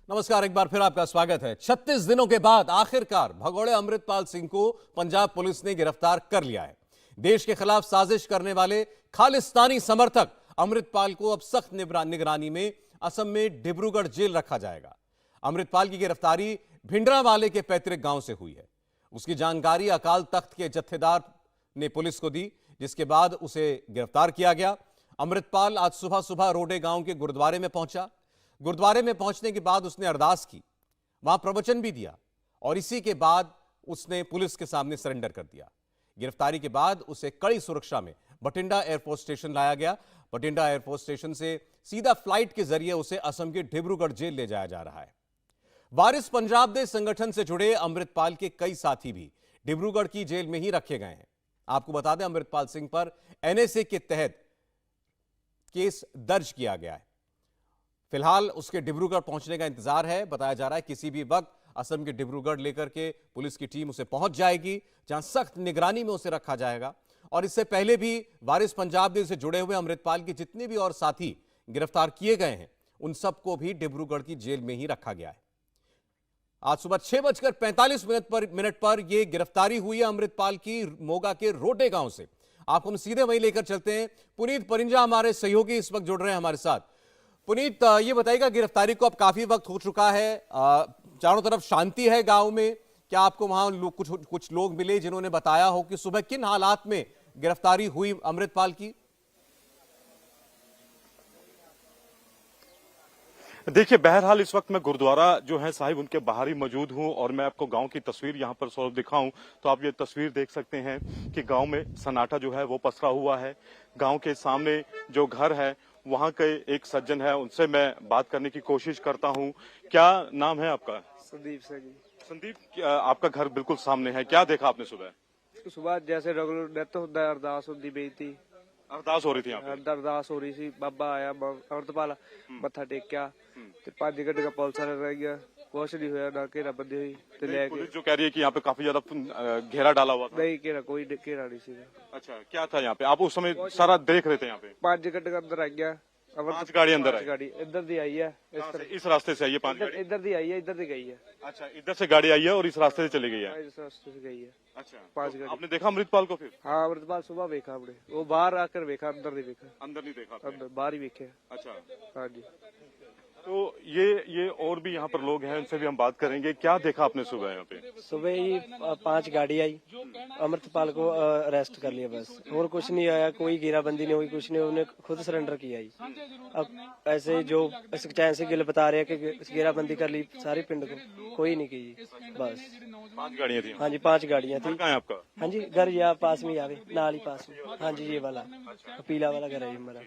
नमस्कार, एक बार फिर आपका स्वागत है। 36 दिनों के बाद आखिरकार भगोड़े अमृतपाल सिंह को पंजाब पुलिस ने गिरफ्तार कर लिया है। देश के खिलाफ साजिश करने वाले खालिस्तानी समर्थक अमृतपाल को अब सख्त निगरानी में असम में डिब्रूगढ़ जेल रखा जाएगा। अमृतपाल की गिरफ्तारी भिंडरावाले के पैतृक गांव से हुई है। उसकी जानकारी अकाल तख्त के जत्थेदार ने पुलिस को दी, जिसके बाद उसे गिरफ्तार किया गया। अमृतपाल आज सुबह सुबह रोडे गांव के गुरुद्वारे में पहुंचा। गुरुद्वारे में पहुंचने के बाद उसने अरदास की, वहां प्रवचन भी दिया और इसी के बाद उसने पुलिस के सामने सरेंडर कर दिया। गिरफ्तारी के बाद उसे कड़ी सुरक्षा में बठिंडा एयरफोर्स स्टेशन लाया गया। बठिंडा एयरफोर्स स्टेशन से सीधा फ्लाइट के जरिए उसे असम के डिब्रूगढ़ जेल ले जाया जा रहा है। वारिस पंजाब दे संगठन से जुड़े अमृतपाल के कई साथी भी डिब्रूगढ़ की जेल में ही रखे गए हैं। आपको बता दें, अमृतपाल सिंह पर एनएसए के तहत केस दर्ज किया गया है। फिलहाल उसके डिब्रूगढ़ पहुंचने का इंतजार है। बताया जा रहा है किसी भी वक्त असम के डिब्रूगढ़ लेकर के पुलिस की टीम उसे पहुंच जाएगी, जहां सख्त निगरानी में उसे रखा जाएगा। और इससे पहले भी वारिस पंजाब दे से जुड़े हुए अमृतपाल के जितने भी और साथी गिरफ्तार किए गए हैं, उन सबको भी डिब्रूगढ़ की जेल में ही रखा गया है। आज सुबह 6:45 पर यह गिरफ्तारी हुई है अमृतपाल की, मोगा के रोटे गांव से। आपको हम सीधे वहीं लेकर चलते हैं। पुनीत परिंजा हमारे सहयोगी इस वक्त जुड़ रहे हैं हमारे साथ। पुनीत, ये बताइएगा, गिरफ्तारी को अब काफी वक्त हो चुका है, चारों तरफ शांति है गांव में। क्या आपको वहां कुछ लोग मिले जिन्होंने बताया हो कि सुबह किन हालात में गिरफ्तारी हुई अमृतपाल की? देखिए, बहरहाल इस वक्त मैं गुरुद्वारा जो है साहिब उनके बाहर ही मौजूद हूं और मैं आपको गांव की तस्वीर यहां पर सौरभ दिखाऊं तो आप ये तस्वीर देख सकते हैं कि गांव में सन्नाटा जो है वो पसरा हुआ है। गांव के सामने जो घर है वहां के एक सज्जन है, उनसे मैं बात करने की कोशिश करता हूं। क्या नाम है आपका? संदीप से जी। संदीप, आपका घर बिल्कुल सामने है, क्या देखा आपने सुबह? सुबह जैसे रेगुलर डेथ होता है, अरदास होती पई थी। अरदास हो रही थी यहाँ पे? अरदास हो रही थी, बाबा आया अमृतपाल मत्था टेकिया ते 5 घंटे का पुलिस वाला रह गया, कुछ नहीं होया, ना घेरा बंदी हुई ते ले गए। पुलिस जो कह रही है कि यहाँ पे काफी ज्यादा घेरा डाला हुआ था। नहीं घेरा, कोई घेरा नहीं सी। अच्छा, क्या था यहाँ पे? आप उस समय सारा देख रहे थे यहाँ पे? 5 घंटे का अंदर आ गया। 5 गाड़ी अंदर आई? गाड़ी इधर दी आई है, इस रास्ते से आई है 5 गाड़ी? इधर दी आई है, इधर दी गई है। अच्छा, इधर से गाड़ी आई है और इस रास्ते से चली गई है? इस रास्ते से गई है। अच्छा, 5 तो गाड़ी। आपने देखा अमृतपाल को फिर? हाँ, अमृतपाल सुबह देखा हमने, वो बाहर आकर देखा, अंदर नहीं देखा। अंदर नहीं देखा आपने? अंदर बाहर ही देखे। अच्छा, हाँ जी। तो ये और भी यहाँ पर लोग हैं, उनसे भी हम बात करेंगे। क्या देखा आपने सुबह यहाँ पे? सुबह ही 5 गाड़ी आई, अमृतपाल को अरेस्ट कर लिया, बस और कुछ नहीं आया, कोई घेराबंदी नहीं हुई, कुछ नहीं, उन्हें खुद सरेंडर किया ही। अब ऐसे जो चैन से गिल बता रहे हैं कि घेराबंदी कर ली सारे पिंड को, कोई नहीं की, बस 5 गाड़ियाँ थी? हाँ जी, 5 गाड़ियाँ थी। कहाँ है आपका? हाँ जी, घर यहाँ पास में ही आवे, नाल ही पास में। हाँ जी, ये वाला पीला वाला घर है हमारा।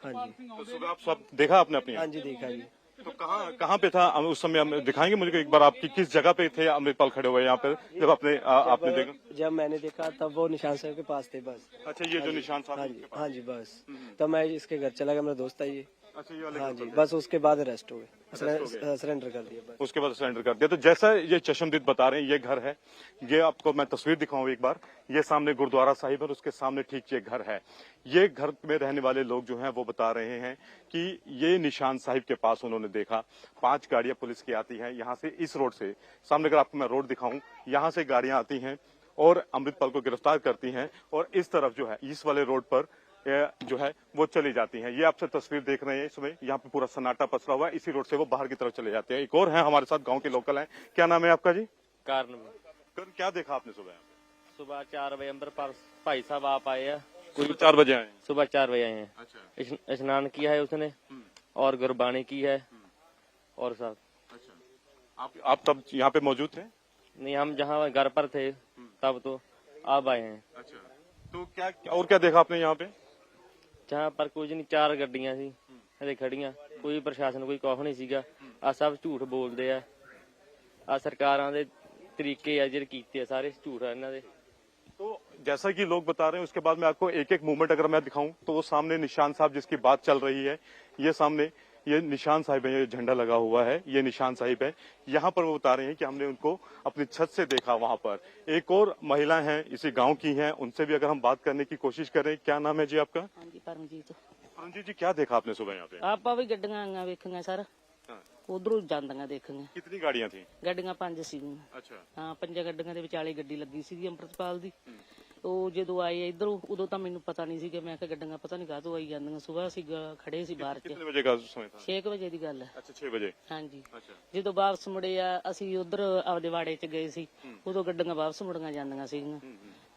हाँ जी, तो सुबह आप सब देखा आपने अपनी? हाँ जी, देखा जी। तो कहाँ पे था उस समय? हम दिखाएंगे मुझे एक बार, आपकी किस जगह पे थे अमृतपाल खड़े हुए यहाँ पर जब आपने देखा? जब मैंने देखा तब वो निशान साहब के पास थे, बस। अच्छा, ये जो निशान साहब? हाँ जी, हाँ जी, बस। तब मैं इसके घर चला गया, मेरा दोस्त है ये। अच्छा, ये वाले? हाँ जी, बस उसके बाद अरेस्ट हो गए, सरेंडर कर दिया बस। उसके बाद सरेंडर कर दिया। तो जैसा ये चशमदीद बता रहे हैं, ये घर है, ये आपको मैं तस्वीर दिखाऊं एक बार। ये सामने गुरुद्वारा साहिब है और उसके सामने ठीक ये घर है। ये घर में रहने वाले लोग जो हैं वो बता रहे हैं कि ये निशान साहिब के पास उन्होंने देखा 5 गाड़ियां पुलिस की आती हैं यहाँ से, इस रोड से। सामने अगर आपको मैं रोड दिखाऊं, यहाँ से गाड़ियां आती हैं और अमृतपाल को गिरफ्तार करती हैं और इस तरफ जो है, इस वाले रोड पर जो है वो चली जाती हैं। ये आपसे तस्वीर देख रहे हैं, इसमें यहाँ पे पूरा सन्नाटा पसरा हुआ है। इसी रोड से वो बाहर की तरफ चले जाते हैं। एक और है हमारे साथ, गांव के लोकल हैं। क्या नाम है आपका जी? कारण क्या देखा आपने सुबह? सुबह 4 बजे अंबर भाई साहब आप आए हैं। कोई 4 बजे आए? सुबह 4 बजे आए हैं। अच्छा, स्नान किया है उसने और गुरबानी की है और सब। अच्छा, आप तब यहाँ पे मौजूद थे? नहीं, हम जहाँ घर पर थे तब तो अब आए हैं। अच्छा, तो क्या और क्या देखा आपने यहाँ पे? जहाँ पर कुछ नहीं, 4 ਗੱਡੀਆਂ ਸੀ ਹਲੇ ਖੜੀਆਂ, ਕੋਈ ਪ੍ਰਸ਼ਾਸਨ ਕੋਈ ਕੁਛ ਨਹੀਂ ਸੀਗਾ। ਆ ਸਭ ਝੂਠ ਬੋਲਦੇ ਆ, ਆ ਸਰਕਾਰਾਂ ਦੇ ਤਰੀਕੇ ਆ ਜਿਹੜੇ ਕੀਤੇ ਆ, ਸਾਰੇ ਝੂਠ ਆ ਇਹਨਾਂ ਦੇ। तो जैसा कि लोग बता रहे हैं, उसके बाद मैं आपको एक एक मूवमेंट अगर मैं दिखाऊं तो वो सामने निशान साहब जिसकी बात चल रही है, ये सामने ये निशान साहिब है, ये झंडा लगा हुआ है, ये निशान साहिब है। यहाँ पर वो बता रहे हैं कि हमने उनको अपनी छत से देखा। वहां पर एक और महिला हैं, इसी गांव की हैं, उनसे भी अगर हम बात करने की कोशिश करें। क्या नाम है जी आपका? ਹਾਂਜੀ ਪਰਮਜੀਤ। परमजीत जी, क्या देखा आपने सुबह यहाँ पे? ਆਪਾਂ ਵੀ ਗੱਡੀਆਂ ਆਈਆਂ ਵੇਖੀਆਂ ਸਰ। ਉਧਰੋਂ ਜਾਂਦੀਆਂ ਦੇਖੀਆਂ। कितनी गाड़ियां थी? ਗੱਡੀਆਂ 5 ਸੀਗੀਆਂ। अच्छा ਹਾਂ 5 ਗੱਡੀਆਂ ਦੇ ਵਿਚਾਲੇ ਗੱਡੀ ਲੱਗੀ ਸੀਗੀ ਅੰਮ੍ਰਿਤਪਾਲ ਦੀ। ਉਹ ਜਦੋਂ ਆਏ ਇਧਰੋਂ ਉਦੋਂ ਤਾਂ ਮੈਨੂੰ ਪਤਾ ਨਹੀਂ ਸੀ ਕਿ ਮੈਂ ਕਿਹਾ ਗੱਡੀਆਂ ਪਤਾ ਨਹੀਂ ਕਾਹਤੋਂ ਆਈ ਜਾਂਦੀਆਂ। ਸਵੇਰ ਸੀ ਖੜੇ ਸੀ ਬਾਹਰ 'ਚ। कितने बजे का समय था? 6 ਵਜੇ ਦੀ ਗੱਲ ਹੈ। अच्छा 6 बजे। ਹਾਂਜੀ अच्छा ਜਦੋਂ ਵਾਪਸ ਮੁੜੇ ਆ ਅਸੀਂ ਉਧਰ ਆਪਦੇ ਵਾੜੇ 'ਚ ਗਏ ਸੀ। ਉਦੋਂ ਗੱਡੀਆਂ ਵਾਪਸ ਮੁੜੀਆਂ ਜਾਂਦੀਆਂ ਸੀਗੀਆਂ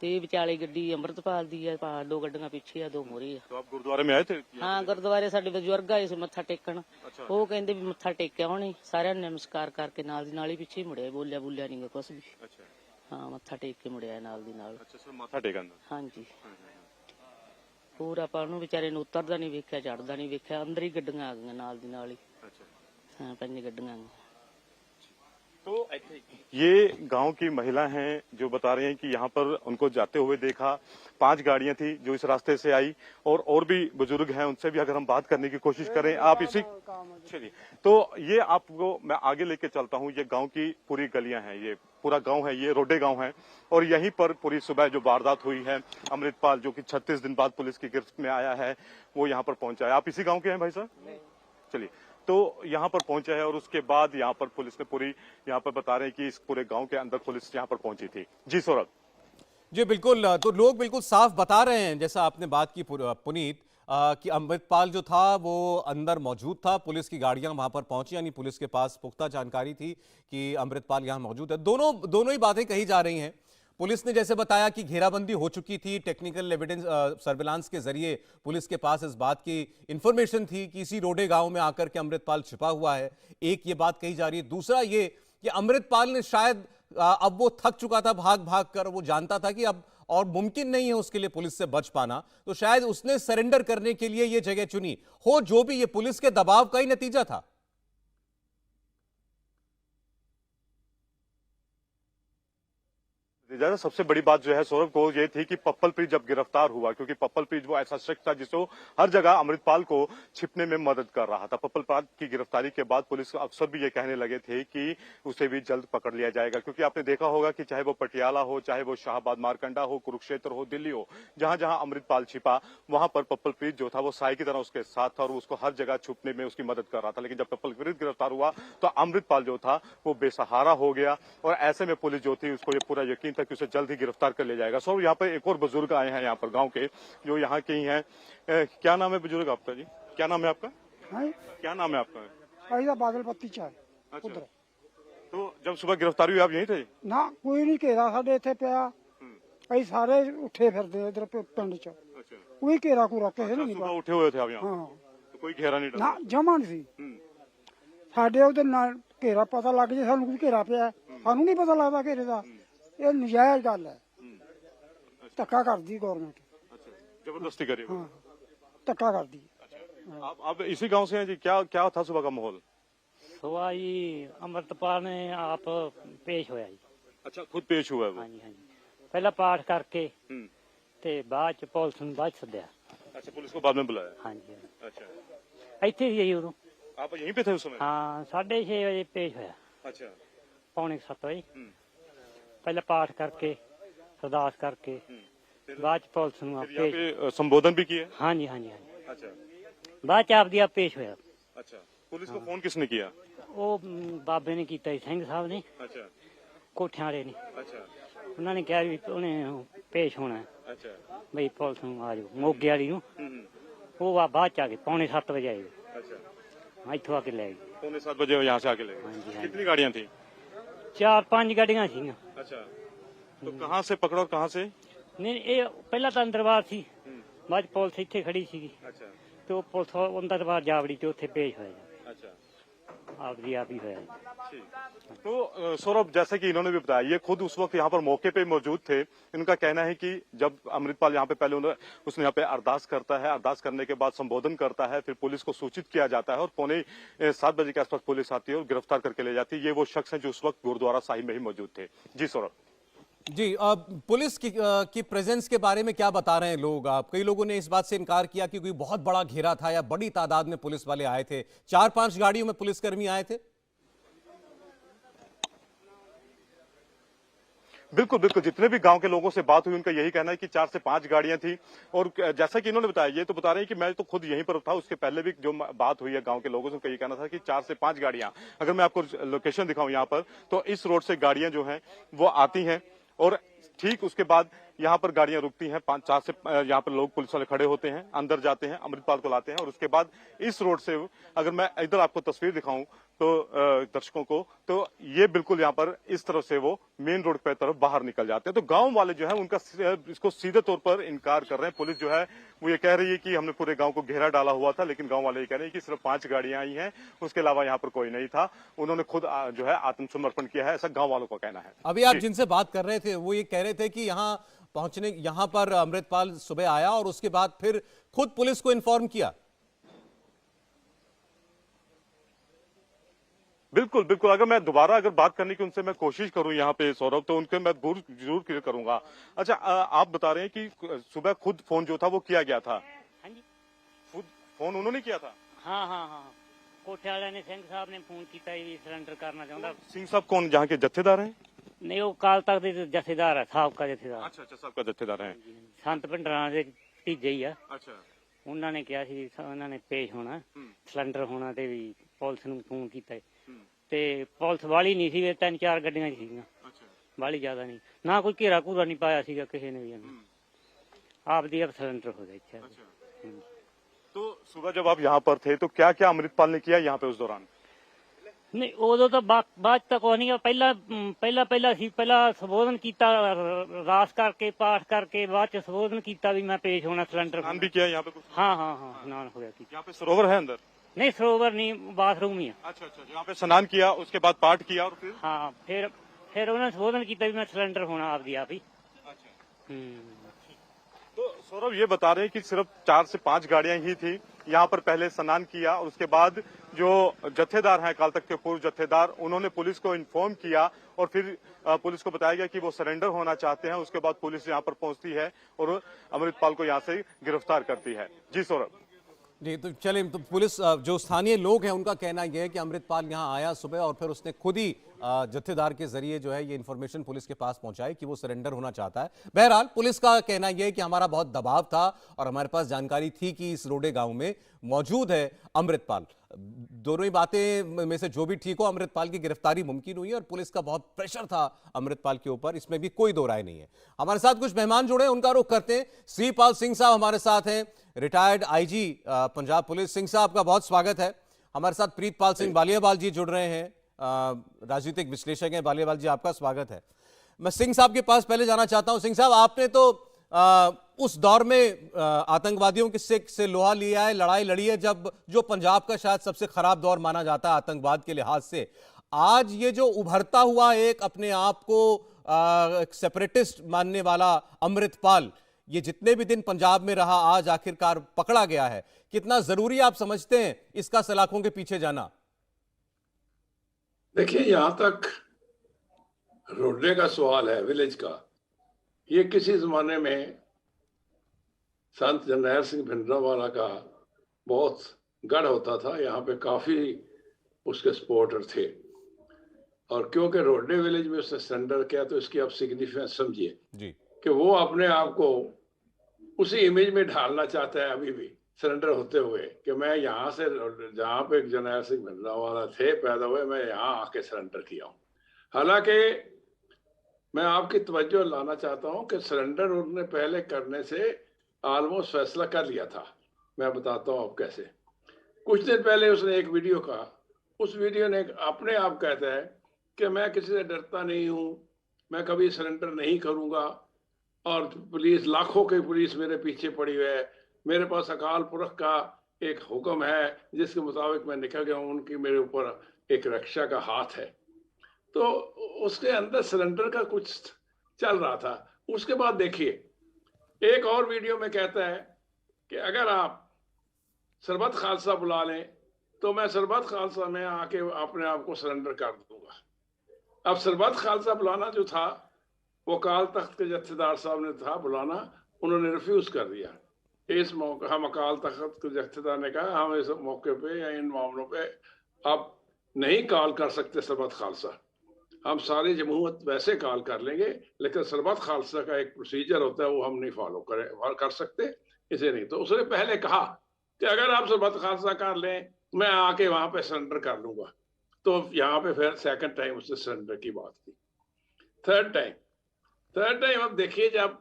ਤੇ ਵਿਚਾਲੇ ਗੱਡੀ ਅੰਮ੍ਰਿਤਪਾਲ ਦੀ ਆ। 2 ਗੱਡੀਆਂ ਪਿੱਛੇ ਆ 2 ਮੋਰੇ ਆ। तो आप गुरुद्वारे में आए थे? ਹਾਂ ਗੁਰਦੁਆਰੇ ਸਾਡੇ ਬਜ਼ੁਰਗ ਆਏ ਸੀ ਮੱਥਾ ਟੇਕਣ। ਉਹ ਕਹਿੰਦੇ ਵੀ ਮੱਥਾ ਟੇਕਿਆ ਹੋਣੀ। ਸਾਰਿਆਂ ਨੇ ਨਮਸਕਾਰ ਕਰਕੇ ਨਾਲ ਦੀ ਨਾਲ ਹੀ ਪਿੱਛੇ ਮੁੜਿਆ। ਬੋਲਿਆ ਨਹੀਂ ਗਾ ਕੁਛ ਵੀ। अच्छा ਹਾਂ ਮੱਥਾ ਟੇਕ ਕੇ ਮੁੜਿਆ ਨਾਲ ਦੀ ਨਾਲ। अच्छा सर माथा टेका अंदर? ਹਾਂਜੀ ਪੂਰਾ ਆਪਾਂ ਨੂੰ ਵਿਚਾਰੇ ਨੂੰ ਉਤਰਦਾ ਨਹੀਂ ਵੇਖਿਆ ਚੜਦਾ ਨਹੀਂ ਵੇਖਿਆ। ਅੰਦਰ ਹੀ ਗੱਡੀਆਂ ਆ ਗਈਆਂ ਨਾਲ ਦੀ ਨਾਲ ਹੀ। अच्छा ਹਾਂ 5 ਗੱਡੀਆਂ ਆ ਗਈਆਂ। तो ये गांव की महिला हैं जो बता रही हैं कि यहाँ पर उनको जाते हुए देखा। 5 गाड़ियां थी जो इस रास्ते से आई और भी बुजुर्ग हैं उनसे भी अगर हम बात करने की कोशिश करें। आप इसी चलिए तो ये आपको मैं आगे लेके चलता हूँ। ये गांव की पूरी गलियां हैं। ये पूरा गांव है। ये रोडे गांव है और यहीं पर पूरी सुबह जो वारदात हुई है अमृतपाल जो कि 36 दिन बाद पुलिस की गिरफ्त में आया है वो यहाँ पर पहुंचा है। आप इसी गाँव के हैं भाई साहब? चलिए तो यहाँ पर पहुंचे हैं और उसके बाद यहाँ पर पुलिस ने पूरी यहाँ पर बता रहे हैं कि इस पूरे गांव के अंदर पुलिस यहाँ पर पहुंची थी। जी सौरभ जी बिल्कुल। तो लोग बिल्कुल साफ बता रहे हैं जैसा आपने बात की पुनीत कि अमृतपाल जो था वो अंदर मौजूद था। पुलिस की गाड़ियां वहां पर पहुंची यानी पुलिस के पास पुख्ता जानकारी थी कि अमृतपाल यहां मौजूद है। दोनों ही बातें कही जा रही हैं। पुलिस ने जैसे बताया कि घेराबंदी हो चुकी थी। टेक्निकल एविडेंस सर्विलांस के जरिए पुलिस के पास इस बात की इंफॉर्मेशन थी कि इसी रोडे गांव में आकर के अमृतपाल छिपा हुआ है। एक ये बात कही जा रही है। दूसरा ये कि अमृतपाल ने शायद अब वो थक चुका था भाग कर। वो जानता था कि अब और मुमकिन नहीं है उसके लिए पुलिस से बच पाना, तो शायद उसने सरेंडर करने के लिए ये जगह चुनी हो। जो भी ये पुलिस के दबाव का ही नतीजा था। सबसे बड़ी बात जो है सौरभ को ये थी कि पप्पलप्रीत जब गिरफ्तार हुआ, क्योंकि पप्पलप्रीत वो ऐसा शख्स था जिसको हर जगह अमृतपाल को छिपने में मदद कर रहा था। पप्पलप्रीत की गिरफ्तारी के बाद पुलिस अफसर भी ये कहने लगे थे कि उसे भी जल्द पकड़ लिया जाएगा, क्योंकि आपने देखा होगा कि चाहे वो पटियाला हो, चाहे वो शाहबाद मारकंडा हो, कुरुक्षेत्र हो, दिल्ली हो, जहां जहां अमृतपाल छिपा वहां पर पप्पलप्रीत जो था वो साई की तरह उसके साथ था और उसको हर जगह छुपने में उसकी मदद कर रहा था। लेकिन जब पप्पलप्रीत गिरफ्तार हुआ तो अमृतपाल जो था वो बेसहारा हो गया और ऐसे में पुलिस जो थी उसको ये पूरा यकीन था कि उसे जल्द ही गिरफ्तार कर लिया जाएगा। सो यहाँ पर एक और बुजुर्ग आए हैं यहाँ पर गांव के, जो यहाँ के ही हैं। क्या नाम है बुजुर्ग आपका? जी क्या नाम है आपका? क्या नाम है आपका? बादल पत्ती चाय। अच्छा। तो जब सुबह गिरफ्तारी हुई आप यहीं थे? ना कोई नहीं घेरा साडे इत्थे पिया। ਅਸੀਂ ਸਾਰੇ ਉੱਠੇ ਫਿਰਦੇ ਇਧਰ ਪਿੰਡ ਚ। अच्छा। ਕੋਈ ਘੇਰਾ ਕੋ ਕਿਸੇ ਨੂੰ ਨਹੀਂ सुबह उठे हुए थे आप यहाँ? ਹਾਂ तो कोई घेरा नहीं ਨਾ डाला? ਜਮਾ ਨਹੀਂ ਸੀ ਸਾਡੇ ਉਹਦੇ ਨਾਲ ਘੇਰਾ ਪਤਾ ਲੱਗ ਜੇ ਸਾਨੂੰ ਕੋਈ ਘੇਰਾ ਪਿਆ ਸਾਨੂੰ ਨਹੀਂ ਪਤਾ ਲੱਗਦਾ ਘੇਰੇ ਦਾ। ਇਹ ਨਜਾਇਜ਼ ਗੱਲ ਹੈ। ਧੱਕਾ ਕਰਦੀ ਗਵਰਨਮੈਂਟ। अच्छा, जबरदस्ती करी? ਹਾਂ ਧੱਕਾ ਕਰਦੀ। आप इसी गांव से हैं जी? क्या क्या था सुबह का माहौल? सुबह जी अमृतपाल ने आप पेश होया जी। अच्छा, खुद पेश हुआ है वो? हाँ जी हाँ जी। पहला पाठ करके हम्म। ते बाद च पुलिस नूं बाद च सद्दिया। अच्छा, पुलिस को बाद में बुलाया? हाँ जी हाँ जी। अच्छा, ਇੱਥੇ ਸੀ ਜੀ ਉਦੋਂ। आप यहीं पे थे उस समय? ਹਾਂ 6:30 ਵਜੇ ਪੇਸ਼ ਹੋਇਆ। अच्छा। ਪੌਣੇ 7 ਵਜੇ हम्म। ਪਹਿਲਾਂ ਪਾਠ ਕਰਕੇ ਅਰਦਾਸ ਕਰਕੇ ਬਾਅਦ ਚ ਪੁਲਿਸ ਨੂੰ फिर यहाँ ਪੇਸ਼। पे संबोधन भी किया? हाँ जी हाँ जी हाँ जी। अच्छा। ਬਾਅਦ ਚ ਆਪਦੀ ਆਪ ਪੇਸ਼ ਹੋਇਆ। अच्छा, पुलिस को फोन किसने किया? ਉਹ ਬਾਬੇ ਨੇ ਕੀਤਾ ਜੀ, ਸਿੰਘ ਸਾਹਿਬ ਨੇ, अच्छा। ਕੋਠਿਆਂ ਵਾਲੇ ਨੇ। अच्छा। ਉਹਨਾਂ ਨੇ ਕਿਹਾ ਵੀ ਉਹਨੇ ਪੇਸ਼ ਹੋਣਾ अच्छा। ਬਈ ਪੁਲਿਸ ਨੂੰ ਆ ਜਾਓ ਮੋਗੇ ਵਾਲੀ ਨੂੰ। हम्म। ਉਹ ਆ ਬਾਅਦ ਚ ਆ ਗਏ ਪੌਣੇ 7 ਵਜੇ ਆਏ। अच्छा, ਇੱਥੋਂ ਆ ਕੇ ਲੈ ਗਏ। पौने 7 बजे यहाँ से आके ले हाँ जी, गए। हाँ कितनी गाड़ियाँ थी? 4-5 ਗੱਡੀਆਂ ਸੀਗੀਆਂ। अच्छा, तो कहाँ से पकड़ा और कहाँ से? ਨਹੀਂ ਇਹ ਪਹਿਲਾਂ ਤਾਂ ਅੰਦਰਬਾਰ ਸੀ, ਬਾਅਦ 'ਚ ਪੁਲਿਸ ਇੱਥੇ ਖੜੀ ਸੀਗੀ अच्छा। ਤੇ ਉਹ ਪੁਲਿਸ ਅੰਦਰਬਾਰ ਜਾਵੜੀ ਤੇ ਉੱਥੇ ਪੇਸ਼ ਹੋਇਆ ਜੀ। अच्छा, ਆਪਦੀ ਆਪ ਹੀ ਹੋਇਆ ਜੀ। ठीक। तो सौरभ, जैसे कि इन्होंने भी बताया, ये खुद उस वक्त यहाँ पर मौके पे मौजूद थे। इनका कहना है कि जब अमृतपाल यहाँ पे पहले उसने यहाँ पे अरदास करता है, अरदास करने के बाद संबोधन करता है, फिर पुलिस को सूचित किया जाता है और पौने 7 बजे के आसपास पुलिस आती है और गिरफ्तार करके ले जाती है। ये वो शख्स है जो उस वक्त गुरुद्वारा साहिब में ही मौजूद थे। जी सौरभ। जी पुलिस की प्रेजेंस के बारे में क्या बता रहे हैं लोग? कई लोगों ने इस बात से इनकार किया कि कोई बहुत बड़ा घेरा था या बड़ी तादाद में पुलिस वाले आए थे। 4-5 गाड़ियों में पुलिसकर्मी आए थे। बिल्कुल बिल्कुल, जितने भी गांव के लोगों से बात हुई उनका यही कहना है कि 4 से 5 गाड़ियां थी। और जैसा कि इन्होंने बताया, ये तो बता रहे हैं कि मैं तो खुद यहीं पर था, उसके पहले भी जो बात हुई है गांव के लोगों से उनका ये कहना था कि 4 से 5 गाड़ियां। अगर मैं आपको लोकेशन दिखाऊं यहाँ पर, तो इस रोड से गाड़ियां जो हैं वो आती हैं और ठीक उसके बाद यहाँ पर गाड़ियां रुकती हैं। 5-4 से यहाँ पर लोग पुलिस वाले खड़े होते हैं, अंदर जाते हैं, अमृतपाल को लाते हैं और उसके बाद इस रोड से, अगर मैं इधर आपको तस्वीर दिखाऊं तो दर्शकों को, तो ये बिल्कुल यहाँ पर इस तरफ से वो मेन रोड पे तरफ बाहर निकल जाते हैं। तो गांव वाले जो है उनका इसको सीधे तौर पर इनकार कर रहे हैं। पुलिस जो है वो ये कह रही है कि हमने पूरे गांव को घेरा डाला हुआ था, लेकिन गांव वाले ये कह रहे हैं कि सिर्फ 5 गाड़ियां आई हैं, उसके अलावा यहाँ पर कोई नहीं था। उन्होंने खुद जो है आत्मसमर्पण किया है, ऐसा गांव वालों का कहना है। अभी आप जिनसे बात कर रहे थे वो ये कह रहे थे कि यहाँ पर अमृतपाल सुबह आया और उसके बाद फिर खुद पुलिस को इन्फॉर्म किया। बिल्कुल बिल्कुल, अगर मैं दोबारा अगर बात करने की उनसे मैं कोशिश करूं यहाँ पे सौरभ, तो उनके मैं जरूर क्लियर करूंगा। अच्छा, आप बता रहे हैं कि सुबह खुद फोन जो था वो किया गया था? हाँ जी, खुद फोन उन्होंने किया था? हाँ कोठे वाले ने सिंह साहब ने फोन किया सिलेंडर करना चाहता। सिंह साहब कौन, जहाँ के जत्थेदार हैं? नहीं, वो काल तक के जथेदार है, साहब का जथेदार। अच्छा, साहब का जत्थेदार है। संत पिंडरां ਦੇ ਭਤੀਜੇ ਹੀ ਆ। अच्छा, ਉਹਨਾਂ ਨੇ ਕਿਹਾ ਸੀ ਉਹਨਾਂ ਨੇ ਪੇਸ਼ ਹੋਣਾ, ਸਿਲੰਡਰ ਹੋਣਾ ਤੇ ਵੀ ਪੁਲਿਸ ਨੂੰ ਫੋਨ ਕੀਤਾ ਤੇ ਪੁਲਿਸ ਵਾਲੀ ਨਹੀਂ ਸੀ, 3-4 ਗੱਡੀਆਂ ਸੀਗੀਆਂ, ਵਾਲੀ ਜ਼ਿਆਦਾ ਨਹੀਂ, ਨਾ ਕੋਈ ਘੇਰਾ ਘੂਰਾ ਨਹੀਂ ਪਾਇਆ ਸੀਗਾ ਕਿਸੇ ਨੇ ਵੀ। ਆਪਦੀ ਆਪ ਸਿਲੰਡਰ ਹੋ ਗਿਆ ਇੱਥੇ। तो सुबह जब आप यहाँ पर थे तो क्या क्या अमृतपाल ने किया यहाँ पे उस दौरान? ਨਹੀਂ, ਉਦੋਂ ਤਾਂ ਬਾਅਦ ਤੱਕ ਕੋਈ ਨਹੀਂ। ਪਹਿਲਾਂ ਸੰਬੋਧਨ ਕੀਤਾ, ਰਾਸ ਕਰਕੇ ਪਾਠ ਕਰਕੇ ਬਾਅਦ ਚ ਸੰਬੋਧਨ ਕੀਤਾ ਵੀ ਮੈਂ ਪੇਸ਼ ਹੋਣਾ ਸਿਲੰਡਰ। स्नान भी किया यहाँ पे कुछ? हाँ स्नान हो गया। यहाँ पे सरोवर है अंदर? नहीं, सरोवर नहीं, बाथरूम ही है। अच्छा, यहाँ पे स्नान किया, उसके बाद पाठ किया और फिर? हाँ, फिर उन्होंने संबोधन किया भी मैं सिलेंडर होना आप ही। तो सौरभ ये बता रहे हैं कि सिर्फ 4 से 5 गाड़ियां ही थी। यहाँ पर पहले स्नान किया और उसके बाद जो जत्थेदार हैं, अकाल तख्त के पूर्व जत्थेदार, उन्होंने पुलिस को इन्फॉर्म किया और फिर पुलिस को बताया गया कि वो सरेंडर होना चाहते हैं। उसके बाद पुलिस यहाँ पर पहुंचती है और अमृतपाल को यहाँ से गिरफ्तार करती है। जी सौरभ। जी, तो चले, तो पुलिस, जो स्थानीय लोग हैं उनका कहना यह है कि अमृतपाल यहाँ आया सुबह और फिर उसने खुद ही जत्थेदार के जरिए जो है ये इन्फॉर्मेशन पुलिस के पास पहुंचाई कि वो सरेंडर होना चाहता है। बहरहाल पुलिस का कहना यह है कि हमारा बहुत दबाव था और हमारे पास जानकारी थी कि इस रोडे गांव में मौजूद है अमृतपाल। दोनों ही बातें में से जो भी ठीक हो, अमृतपाल की गिरफ्तारी मुमकिन हुई और पुलिस का बहुत प्रेशर था अमृतपाल के ऊपर, इसमें भी कोई दो राय नहीं है। हमारे साथ कुछ मेहमान जुड़े, उनका रुख करते हैं। श्रीपाल सिंह साहब हमारे साथ हैं, retired IG Punjab police. Singh साहब का बहुत स्वागत है। हमारे साथ प्रीतपाल सिंह बालियाबाल जी जुड़ रहे हैं, राजनीतिक विश्लेषक हैं। बालियाबाल जी, आपका स्वागत है। मैं सिंह साहब के पास पहले जाना चाहता हूं। सिंह साहब, आपने तो उस दौर में आतंकवादियों से लोहा लिया है, लड़ाई लड़ी है, जब जो पंजाब का शायद सबसे खराब दौर माना जाता है आतंकवाद के लिहाज से। आज ये जो उभरता हुआ एक अपने आप को सेपरेटिस्ट मानने वाला अमृतपाल, ये जितने भी दिन पंजाब में रहा, आज आखिरकार पकड़ा गया है, कितना जरूरी आप समझते हैं इसका सलाखों के पीछे जाना? देखिए, यहां तक रोडे का सवाल है, विलेज का, ये किसी जमाने में संत जरनैल सिंह भिंडरांवाला का बहुत गढ़ होता था। यहाँ पे काफी उसके सपोर्टर थे और क्योंकि रोडे विलेज में उसने सरेंडर किया तो इसकी आप सिग्निफिकेंस समझिए जी कि वो अपने आप को उसी इमेज में ढालना चाहता है अभी भी, सरेंडर होते हुए, कि मैं यहाँ से, जहाँ पे जरनैल सिंह भिंडरांवाला थे पैदा हुए, मैं यहाँ आके सरेंडर किया हूँ। हालांकि मैं आपकी तवज्जो लाना चाहता हूँ कि सरेंडर उन्होंने पहले करने से ऑलमोस्ट फैसला कर लिया था। मैं बताता हूँ आप कैसे। कुछ दिन पहले उसने एक वीडियो कहा, उस वीडियो ने अपने आप कहता है कि मैं किसी से डरता नहीं हूँ, मैं कभी सरेंडर नहीं करूँगा और पुलिस, लाखों की पुलिस मेरे पीछे पड़ी हुई है, मेरे पास अकाल पुरख का एक हुक्म है जिसके मुताबिक मैं निकल गया हूँ, उनकी मेरे ऊपर एक रक्षा का हाथ है। तो उसके अंदर सरेंडर का कुछ चल रहा था। उसके बाद देखिए, एक और वीडियो में कहता है कि अगर आप सरबत खालसा बुला लें तो मैं सरबत खालसा में आके अपने आप को सरेंडर कर दूंगा। अब सरबत खालसा बुलाना जो था वो काल तख्त के जत्थेदार साहब ने था बुलाना, उन्होंने रिफ्यूज कर दिया। इस मौके हम अकाल तख्त के जत्थेदार ने कहा हम इस मौके पे या इन मामलों पे अब नहीं कॉल कर सकते सरबत खालसा, हम सारी जमहूरियत वैसे कॉल कर लेंगे, लेकिन सरबत खालसा का एक प्रोसीजर होता है, वो हम नहीं फॉलो कर सकते, इसे नहीं। तो उसने पहले कहा कि अगर आप सरबत खालसा कर लें, मैं आके वहां पे सरेंडर कर लूंगा। तो यहाँ पे फिर सेकंड टाइम उसने सरेंडर की बात की। थर्ड टाइम अब देखिए, जब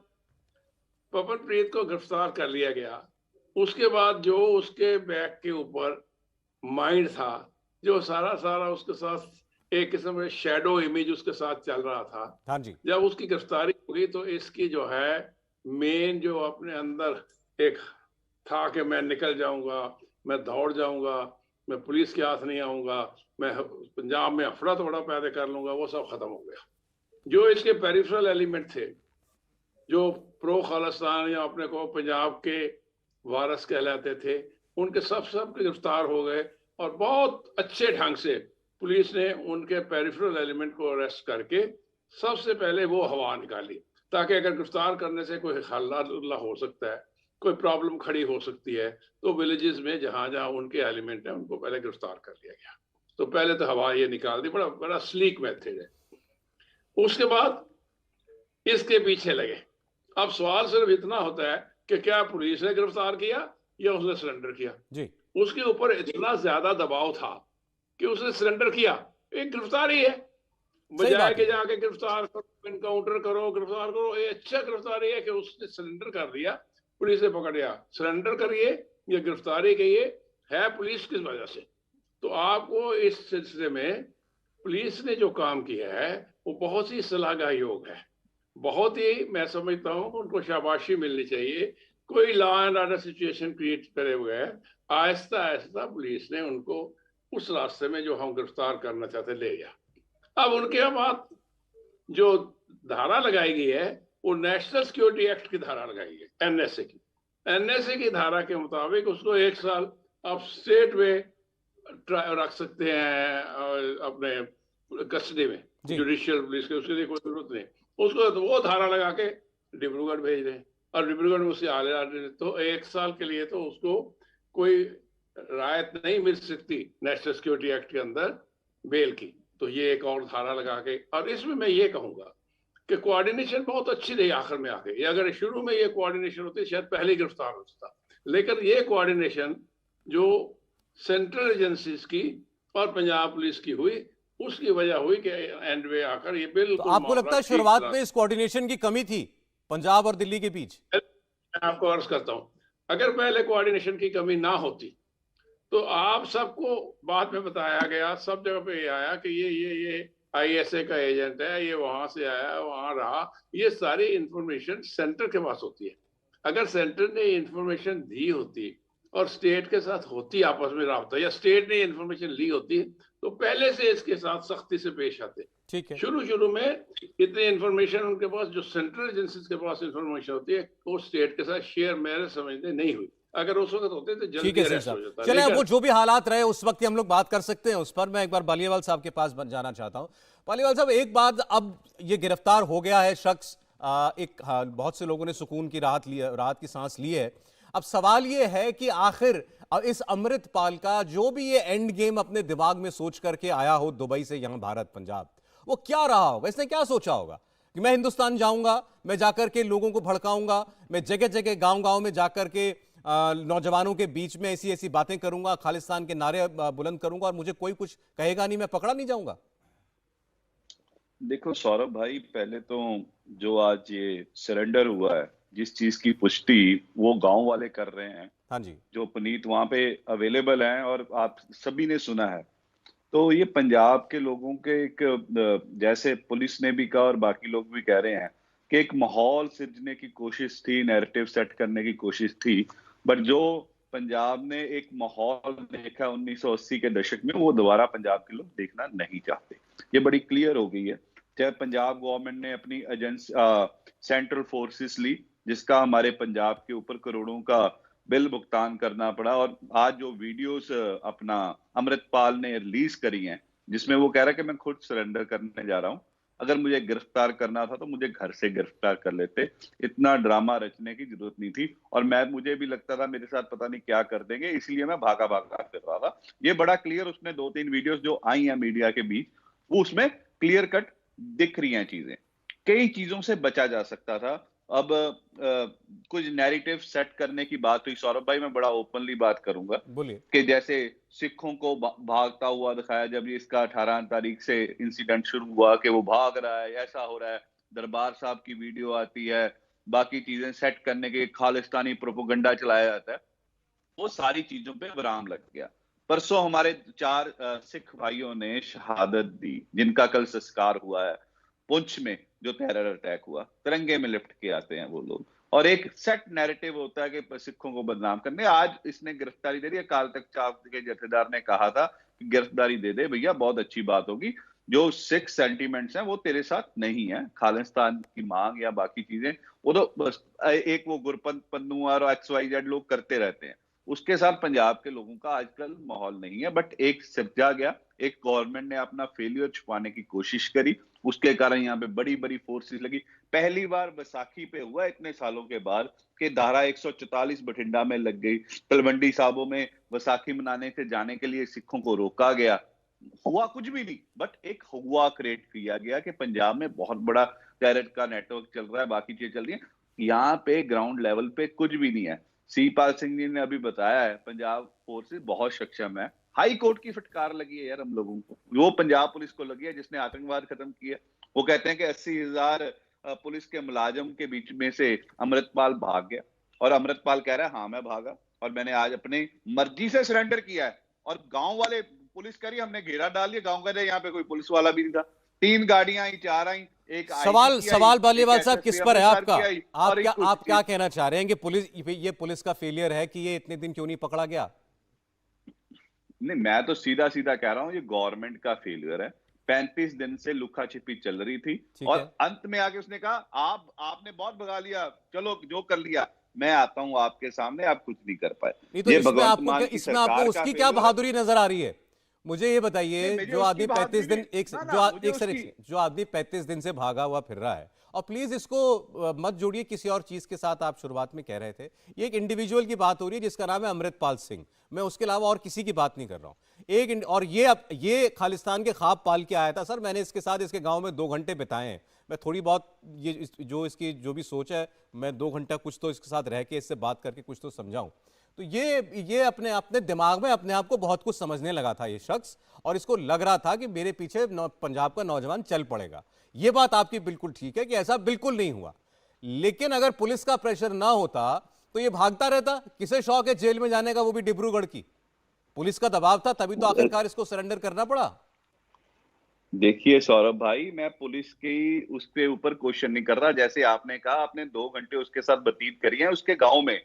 पवनप्रीत को गिरफ्तार कर लिया गया, उसके बाद जो उसके बैग के ऊपर माइंड था, जो सारा उसके साथ एक किस्म में शैडो इमेज उसके साथ चल रहा था, हाँ जी, जब उसकी गिरफ्तारी हुई तो इसकी जो है मेन जो अपने अंदर एक था कि मैं निकल जाऊंगा, मैं दौड़ जाऊंगा, मैं पुलिस के हाथ नहीं आऊंगा, मैं पंजाब में अफड़ा तफड़ा पैदा कर लूंगा, वो सब खत्म हो गया। जो इसके पेरिफेरल एलिमेंट थे, जो प्रो खालिस्तान या अपने को पंजाब के वारस कहलाते थे, उनके सब गिरफ्तार हो गए और बहुत अच्छे ढंग से पुलिस ने उनके पेरिफेरल एलिमेंट को अरेस्ट करके सबसे पहले वो हवा निकाली, ताकि अगर गिरफ्तार करने से कोई हल्ला हो सकता है, कोई प्रॉब्लम खड़ी हो सकती है, तो विलेजेस में जहां जहां उनके एलिमेंट है उनको पहले गिरफ्तार कर लिया गया। तो पहले तो हवा ये निकाल दी, बड़ा स्लीक मेथड है। उसके बाद इसके पीछे लगे। अब सवाल सिर्फ इतना होता है कि क्या पुलिस ने गिरफ्तार किया या उसने सरेंडर किया जी। उसके ऊपर इतना ज्यादा दबाव था कि उसने सरेंडर किया। एक गिरफ्तारी है, बजाय के जाके गिरफ्तार करो, इनकाउंटर करो, गिरफ्तार करो, ये अच्छा गिरफ्तारी है कि उसने सरेंडर कर दिया, पुलिस ने पकड़ लिया। सरेंडर करिए या गिरफ्तारी करिए, है पुलिस किस वजह से। तो आपको इस सिलसिले में पुलिस ने जो काम किया है वो बहुत ही सलाहगा योग है, बहुत ही, मैं समझता हूँ उनको शाबाशी मिलनी चाहिए। कोई law and order situation create करे हुए है, आहिस्ता आहिस्ता पुलिस ने उनको उस रास्ते में जो हम गिरफ्तार करना चाहते ले गया। अब उनके बाद जो धारा लगाई गई है वो नेशनल सिक्योरिटी एक्ट की धारा लगाई गई, एनएसए की धारा के मुताबिक उसको 1 साल आप स्टेट में रख सकते हैं अपने कस्टडी में, जुडिशियल पुलिस के, उसके लिए कोई जरूरत नहीं। उसको तो वो धारा लगा के डिब्रूगढ़ भेज दें और डिब्रूगढ़ में उसे आले तो 1 साल के लिए तो उसको कोई रायत नहीं मिल सकती नेशनल सिक्योरिटी एक्ट के अंदर बेल की। तो ये एक और धारा लगा के, और इसमें मैं ये कहूंगा कि कोऑर्डिनेशन बहुत अच्छी रही आखिर में आके। अगर शुरू में ये कोऑर्डिनेशन होती शायद पहले ही गिरफ्तार होता, लेकिन ये कोऑर्डिनेशन जो सेंट्रल एजेंसीज की और पंजाब पुलिस की हुई, उसकी वजह हुई कि एंड में आकर ये बिल्कुल। तो आपको लगता है शुरुआत में इस कोऑर्डिनेशन की कमी थी पंजाब और दिल्ली के बीच? मैं आपको अर्ज करता हूं, अगर पहले कोऑर्डिनेशन की कमी ना होती तो आप सबको बाद में बताया गया, सब जगह पे ये आया कि ये आईएसए का एजेंट है, ये वहां से आया, वहां रहा। ये सारी इंफॉर्मेशन सेंटर के पास होती है। अगर सेंटर ने इंफॉर्मेशन दी होती और स्टेट के साथ होती आपस में राब्ता, या स्टेट ने इंफॉर्मेशन ली होती, तो पहले से इसके साथ सख्ती से पेश आते। ठीक है, शुरू में इतनी इंफॉर्मेशन उनके पास, जो सेंट्रल एजेंसीज के पास इंफॉर्मेशन होती है, वो स्टेट के साथ शेयर मेरे समझते नहीं हुई। अगर उस वक्त होते तो जल्दी अरेस्ट हो जाता। चले, वो जो भी हालात रहे उस वक्त हम लोग बात कर सकते हैं उस पर। मैं एक बार पालीवाल साहब के पास जाना चाहता हूं। पालीवाल साहब, एक बात, अब ये गिरफ्तार हो गया है शख्स, बहुत से लोगों ने सुकून की राहत की सांस ली है। अब सवाल ये है कि आखिर इस अमृतपाल का जो भी ये एंड गेम अपने दिमाग में सोच करके आया हो दुबई से यहां भारत पंजाब, वो क्या रहा होगा? इसने क्या सोचा होगा कि मैं हिंदुस्तान जाऊंगा, मैं जाकर के लोगों को भड़काऊंगा, मैं जगह जगह गांव-गांव में जाकर के नौजवानों के बीच में ऐसी ऐसी बातें करूंगा, खालिस्तान के नारे बुलंद करूंगा और मुझे कोई कुछ कहेगा नहीं, मैं पकड़ा नहीं जाऊंगा। देखो सौरभ भाई, पहले तो जो आज ये सरेंडर हुआ है, जिस चीज की पुष्टि वो गांव वाले कर रहे हैं, हाँ जी, जो पुनीत वहां पे अवेलेबल हैं और आप सभी ने सुना है, तो ये पंजाब के लोगों के एक, जैसे पुलिस ने भी कहा और बाकी लोग भी कह रहे हैं कि एक माहौल सिरजने की कोशिश थी, नैरेटिव सेट करने की कोशिश थी, बट जो पंजाब ने एक माहौल देखा 1980 के दशक में, वो दोबारा पंजाब के लोग देखना नहीं चाहते। ये बड़ी क्लियर हो गई है। चाहे पंजाब गवर्नमेंट ने अपनी सेंट्रल फोर्सेस ली, जिसका हमारे पंजाब के ऊपर करोड़ों का बिल भुगतान करना पड़ा, और आज जो वीडियोस अपना अमृतपाल ने रिलीज करी हैं, जिसमें वो कह रहा है कि मैं खुद सरेंडर करने जा रहा हूं, अगर मुझे गिरफ्तार करना था तो मुझे घर से गिरफ्तार कर लेते, इतना ड्रामा रचने की जरूरत नहीं थी। और मुझे भी लगता था मेरे साथ पता नहीं क्या कर देंगे, इसलिए मैं भागा कर रहा था। ये बड़ा क्लियर, उसने 2-3 वीडियोस जो आई हैं मीडिया के बीच, वो उसमें क्लियर कट दिख रही हैं चीजें, कई चीजों से बचा जा सकता था। अब कुछ नैरेटिव सेट करने की बात हुई, सौरभ भाई मैं बड़ा ओपनली बात करूंगा बोलिए। कि जैसे सिखों को भागता हुआ दिखाया, जब ये इसका 18 तारीख से इंसिडेंट शुरू हुआ कि वो भाग रहा है, ऐसा हो रहा है, दरबार साहब की वीडियो आती है, बाकी चीजें सेट करने के खालिस्तानी प्रोपोगंडा चलाया जाता है, वो सारी चीजों पे विराम लग गया। परसों हमारे 4 सिख भाइयों ने शहादत दी, जिनका कल संस्कार हुआ है। पुंछ में जो टेरर अटैक हुआ, तिरंगे में लिपट के आते हैं वो लोग, और एक सेट नैरेटिव होता है कि सिखों को बदनाम करने। आज इसने गिरफ्तारी दे दी, काल तख्त चाप के जथेदार ने कहा था कि गिरफ्तारी दे दे भैया, बहुत अच्छी बात होगी, जो सिख सेंटीमेंट्स हैं वो तेरे साथ नहीं है, खालिस्तान की मांग या बाकी चीजें वो तो बस एक वो गुरपंथ पन्नू और XYZ लोग करते रहते हैं, उसके साथ पंजाब के लोगों का आजकल माहौल नहीं है। बट एक सिपजा गया, एक गवर्नमेंट ने अपना फेलियर छुपाने की कोशिश करी, उसके कारण यहाँ पे बड़ी बड़ी फोर्सेस लगी। पहली बार बैसाखी पे हुआ इतने सालों के बाद कि धारा 144 बठिंडा में लग गई, तलवंडी साबो में बैसाखी मनाने से जाने के लिए सिखों को रोका गया। हुआ कुछ भी नहीं, बट एक हुआ क्रिएट किया गया कि पंजाब में बहुत बड़ा टेरर का नेटवर्क चल रहा है, बाकी चीजें चल रही है। यहाँ पे ग्राउंड लेवल पे कुछ भी नहीं है। सीपाल सिंह जी ने अभी बताया है पंजाब फोर्सेस बहुत सक्षम है, हाई कोर्ट की फटकार लगी है यार हम लोगों को, वो पंजाब पुलिस को लगी है जिसने आतंकवाद खत्म किया। वो कहते हैं कि 80,000 पुलिस के मुलाजिम के बीच में से अमृतपाल भाग गया, और अमृतपाल कह रहा है हाँ मैं भागा और मैंने आज अपनी मर्जी से सरेंडर किया है। और गांव वाले पुलिस करी, हमने घेरा डाल लिया, गांव का यहाँ पे कोई पुलिस वाला भी नहीं था, 3 गाड़ियां आई, 4 आई, एक सवाल बालीवाल साहब किस पर है आपका? आप क्या पुलिस कहना चाह रहे हैं कि पुलिस, ये पुलिस का फेलियर है कि ये इतने दिन क्यों नहीं पकड़ा गया? नहीं, मैं तो सीधा सीधा कह रहा हूं ये गवर्नमेंट का फेलियर है। 35 दिन से लुका छिपी चल रही थी और अंत में आके उसने कहा आपने बहुत भगा लिया, चलो जो कर लिया, मैं आता हूं आपके सामने, आप कुछ नहीं कर पाए। नहीं तो इसमें आपको उसकी क्या बहादुरी नजर आ रही है? मुझे ये बताइए, जो आदमी 35 दिन जो आदमी 35 दिन से भागा हुआ फिर रहा है, और प्लीज इसको मत जोड़िए किसी और चीज के साथ, आप शुरुआत में कह रहे थे ये एक इंडिविजुअल की बात हो रही है जिसका नाम है अमृतपाल सिंह, मैं उसके अलावा और किसी की बात नहीं कर रहा हूं। और ये खालिस्तान के ख्वाब पाल के आया था सर, मैंने इसके साथ इसके गांव में 2 घंटे बिताए हैं, मैं थोड़ी बहुत ये इसकी जो भी सोच है, मैं 2 घंटा कुछ तो इसके साथ रह के इससे बात करके कुछ तो समझाऊं। तो ये अपने दिमाग में अपने आप को बहुत कुछ समझने लगा था ये शख्स, और इसको लग रहा था कि मेरे पीछे पंजाब का नौजवान चल पड़ेगा। ये बात आपकी बिल्कुल ठीक है कि ऐसा बिल्कुल नहीं हुआ, लेकिन अगर पुलिस का प्रेशर ना होता तो ये भागता रहता। किसे शौक है जेल में जाने का, वो भी डिब्रूगढ़ की? पुलिस का दबाव था, तभी तो आखिरकार इसको सरेंडर करना पड़ा। देखिए सौरभ भाई, मैं पुलिस की उसके ऊपर क्वेश्चन नहीं कर रहा। जैसे आपने कहा, आपने 2 घंटे उसके साथ व्यतीत करी है उसके गांव में,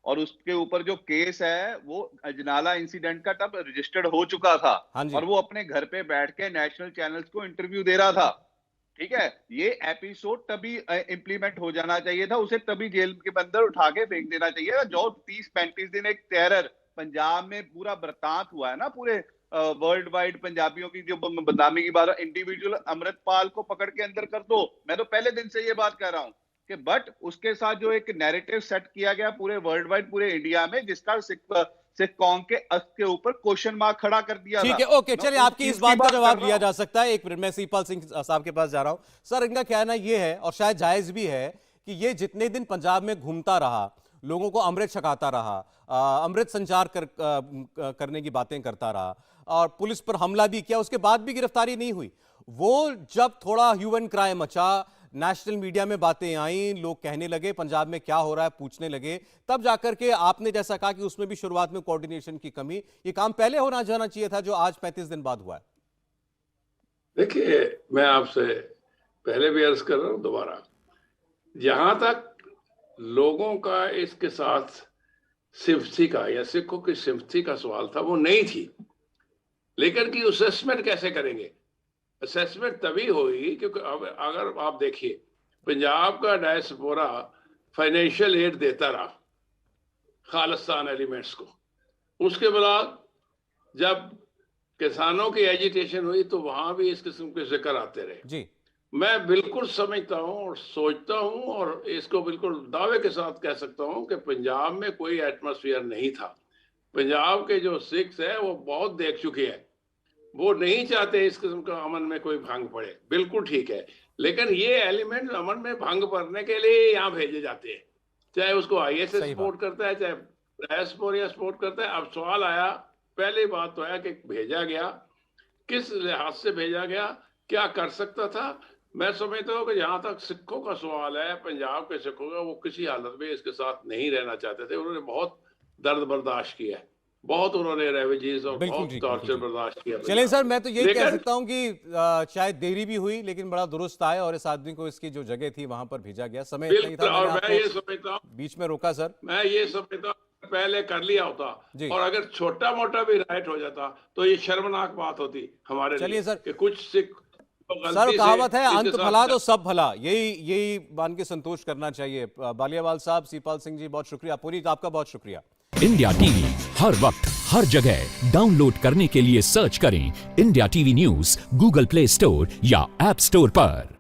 और उसके ऊपर जो केस है वो अजनाला इंसिडेंट का तब रजिस्टर्ड हो चुका था, और वो अपने घर पे बैठ के नेशनल चैनल्स को इंटरव्यू दे रहा था। ठीक है, ये एपिसोड तभी इंप्लीमेंट हो जाना चाहिए था, उसे तभी जेल के अंदर उठा के फेंक देना चाहिए था। जो 30-35 दिन एक टेरर पंजाब में पूरा बर्तांत हुआ है ना, पूरे वर्ल्ड वाइड पंजाबियों की जो बदनामी की बात, इंडिविजुअल अमृतपाल को पकड़ के अंदर कर दो। मैं तो पहले दिन से ये बात कह रहा हूं कि बट उसके साथ जो एक नैरेटिव सेट किया गया पूरे वर्ल्ड वाइड, पूरे इंडिया में, जिसका सिख कौम के ऊपर क्वेश्चन मार्क खड़ा कर दिया। ठीक है, ओके, चलिए आपकी इस बात का जवाब लिया जा सकता है। एक मिनट में सीपाल सिंह साहब के पास जा रहा हूं। सर, इनका कहना यह है, और शायद जायज भी है, कि ये जितने दिन पंजाब में घूमता रहा, लोगों को अमृत छकाता रहा, अमृत संचार करने की बातें करता रहा, और पुलिस पर हमला भी किया, उसके बाद भी गिरफ्तारी नहीं हुई। वो जब थोड़ा ह्यू एंड क्राई मचा, नेशनल मीडिया में बातें आई, लोग कहने लगे पंजाब में क्या हो रहा है, पूछने लगे, तब जाकर के आपने जैसा कहा कि उसमें भी शुरुआत में कोऑर्डिनेशन की कमी, ये काम पहले होना जाना चाहिए था, जो आज 35 दिन बाद हुआ है। देखिए, मैं आपसे पहले भी अर्ज कर रहा हूं, दोबारा, जहां तक लोगों का इसके साथ सिंपथी का या सिखों की सिंपथी का सवाल था, वो नहीं थी, लेकिन कि असेसमेंट कैसे करेंगे? असेसमेंट तभी होगी क्योंकि अगर आप देखिए, पंजाब का डायस्पोरा फाइनेंशियल एड देता रहा खालिस्तान एलिमेंट्स को, उसके बाद जब किसानों की एजिटेशन हुई तो वहां भी इस किस्म के जिक्र आते रहे जी। मैं बिल्कुल समझता हूं और सोचता हूं और इसको बिल्कुल दावे के साथ कह सकता हूं कि पंजाब में कोई एटमॉस्फेयर नहीं था। पंजाब के जो सिख्स है वो बहुत देख चुके हैं, वो नहीं चाहते इस किस्म का अमन में कोई भंग पड़े, बिल्कुल ठीक है, लेकिन ये एलिमेंट अमन में भंग पड़ने के लिए यहाँ भेजे जाते हैं, चाहे उसको आईएसएस सपोर्ट करता है, चाहे एसपोरिया सपोर्ट करता है। अब सवाल आया, पहली बात तो है कि भेजा गया, किस लिहाज से भेजा गया, क्या कर सकता था। मैं समझता हूँ कि जहां तक सिखों का सवाल है, पंजाब के सिखों का, वो किसी हालत में इसके साथ नहीं रहना चाहते थे। उन्होंने बहुत दर्द बर्दाश्त किया, बहुत उन्होंने रेवेजीज और बहुत टॉर्चर बर्दाश्त किया। चलिए सर, मैं तो यही कह सकता हूं कि शायद देरी भी हुई लेकिन बड़ा दुरुस्त आया और इस आदमी को इसकी जो जगह थी वहां पर भेजा गया। समय इतना ही था, और मैं ये समझता हूँ, बीच में रोका सर, मैं ये समझता हूँ पहले कर लिया होता और अगर छोटा मोटा भी राइट हो जाता तो ये शर्मनाक बात होती हमारे लिए सर कि कुछ सिख सर कहावत है अंत भला तो सब भला, यही मान के संतोष करना चाहिए। बालियावाल साहब, सीपाल सिंह जी, बहुत शुक्रिया। पुनीत, आपका बहुत शुक्रिया। इंडिया टीवी हर वक्त हर जगह डाउनलोड करने के लिए सर्च करें India TV news Google play store या ऐप स्टोर पर।